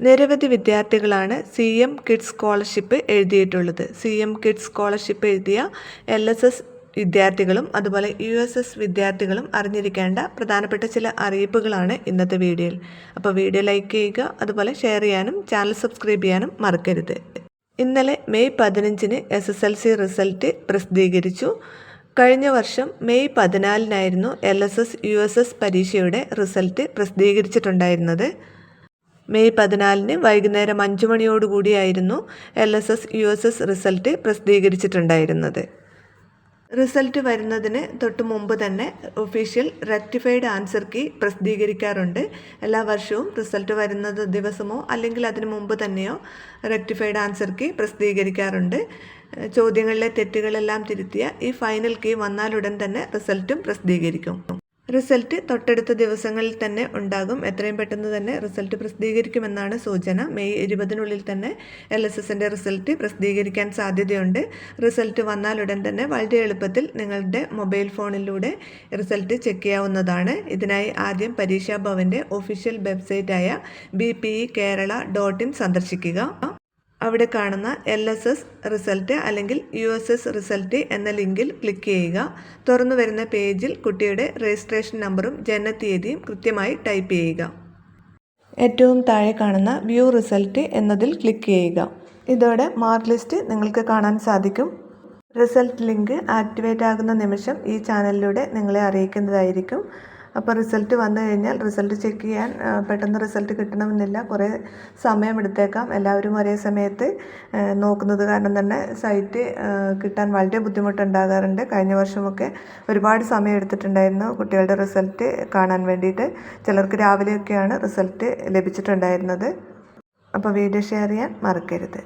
നിരവധി വിദ്യാർത്ഥികളാണ് CM kids scholarship എഴുതിയിട്ടുള്ളത്. CM കിഡ്സ് സ്കോളർഷിപ്പ് എഴുതിയ LSS വിദ്യാർത്ഥികളും അതുപോലെ USS വിദ്യാർത്ഥികളും അറിഞ്ഞിരിക്കേണ്ട പ്രധാനപ്പെട്ട ചില അറിയിപ്പുകളാണ് ഇന്നത്തെ വീഡിയോയിൽ. അപ്പോൾ വീഡിയോ ലൈക്ക് ചെയ്യുക, അതുപോലെ ഷെയർ ചെയ്യാനും ചാനൽ സബ്സ്ക്രൈബ് ചെയ്യാനും മറക്കരുത്. ഇന്നലെ മെയ് 15-ന് SSLC റിസൾട്ട് പ്രസിദ്ധീകരിച്ചു. കഴിഞ്ഞ വർഷം മെയ് 14-നായിരുന്നു LSS USS പരീക്ഷയുടെ റിസൾട്ട് പ്രസിദ്ധീകരിച്ചിട്ടുണ്ടായിരുന്നത്. മെയ് 14-ന് വൈകുന്നേരം 5 മണിയോടുകൂടിയായിരുന്നു LSS USS റിസൾട്ട് പ്രസിദ്ധീകരിച്ചിട്ടുണ്ടായിരുന്നത്. റിസൾട്ട് വരുന്നതിന് തൊട്ട് മുമ്പ് തന്നെ ഒഫീഷ്യൽ റെക്ടിഫൈഡ് ആൻസർ കീ പ്രസിദ്ധീകരിക്കാറുണ്ട്. എല്ലാ വർഷവും റിസൾട്ട് വരുന്നത് ദിവസമോ അല്ലെങ്കിൽ അതിനു മുമ്പ് തന്നെയോ റെക്ടിഫൈഡ് ആൻസർ കീ പ്രസിദ്ധീകരിക്കാറുണ്ട്. ചോദ്യങ്ങളിലെ തെറ്റുകളെല്ലാം തിരുത്തിയ ഈ ഫൈനൽ കീ വന്നാലുടൻ തന്നെ റിസൾട്ടും പ്രസിദ്ധീകരിക്കും. റിസൾട്ട് തൊട്ടടുത്ത ദിവസങ്ങളിൽ തന്നെ ഉണ്ടാകും. എത്രയും പെട്ടെന്ന് തന്നെ റിസൾട്ട് പ്രസിദ്ധീകരിക്കുമെന്നാണ് സൂചന. മെയ് 20-നുള്ളിൽ തന്നെ LSSൻ്റെ റിസൾട്ട് പ്രസിദ്ധീകരിക്കാൻ സാധ്യതയുണ്ട്. റിസൾട്ട് വന്നാലുടൻ തന്നെ വളരെ എളുപ്പത്തിൽ നിങ്ങളുടെ മൊബൈൽ ഫോണിലൂടെ റിസൾട്ട് ചെക്ക് ചെയ്യാവുന്നതാണ്. ഇതിനായി ആദ്യം പരീക്ഷാ ഭവൻ്റെ ഒഫീഷ്യൽ വെബ്സൈറ്റായ bpekerala.in സന്ദർശിക്കുക. അവിടെ കാണുന്ന LSS റിസൾട്ട് അല്ലെങ്കിൽ USS റിസൾട്ട് എന്ന ലിങ്കിൽ ക്ലിക്ക് ചെയ്യുക. തുറന്നു വരുന്ന പേജിൽ കുട്ടിയുടെ രജിസ്ട്രേഷൻ നമ്പറും ജനനത്തീയതിയും കൃത്യമായി ടൈപ്പ് ചെയ്യുക. ഏറ്റവും താഴെ കാണുന്ന വ്യൂ റിസൾട്ട് എന്നതിൽ ക്ലിക്ക് ചെയ്യുക. ഇതോടെ മാർക്ക് ലിസ്റ്റ് നിങ്ങൾക്ക് കാണാൻ സാധിക്കും. റിസൾട്ട് ലിങ്ക് ആക്ടിവേറ്റ് ആകുന്ന നിമിഷം ഈ ചാനലിലൂടെ നിങ്ങളെ അറിയിക്കുന്നതായിരിക്കും. അപ്പോൾ റിസൾട്ട് വന്നു കഴിഞ്ഞാൽ റിസൾട്ട് ചെക്ക് ചെയ്യാൻ പെട്ടെന്ന് റിസൾട്ട് കിട്ടണമെന്നില്ല, കുറേ സമയമെടുത്തേക്കാം. എല്ലാവരും ഒരേ സമയത്ത് നോക്കുന്നത് കാരണം തന്നെ സൈറ്റ് കിട്ടാൻ വളരെ ബുദ്ധിമുട്ടുണ്ടാകാറുണ്ട്. കഴിഞ്ഞ വർഷമൊക്കെ ഒരുപാട് സമയം എടുത്തിട്ടുണ്ടായിരുന്നു കുട്ടികളുടെ റിസൾട്ട് കാണാൻ വേണ്ടിയിട്ട്. ചിലർക്ക് രാവിലെയൊക്കെയാണ് റിസൾട്ട് ലഭിച്ചിട്ടുണ്ടായിരുന്നത്. അപ്പോൾ വീഡിയോ ഷെയർ ചെയ്യാൻ മറക്കരുത്.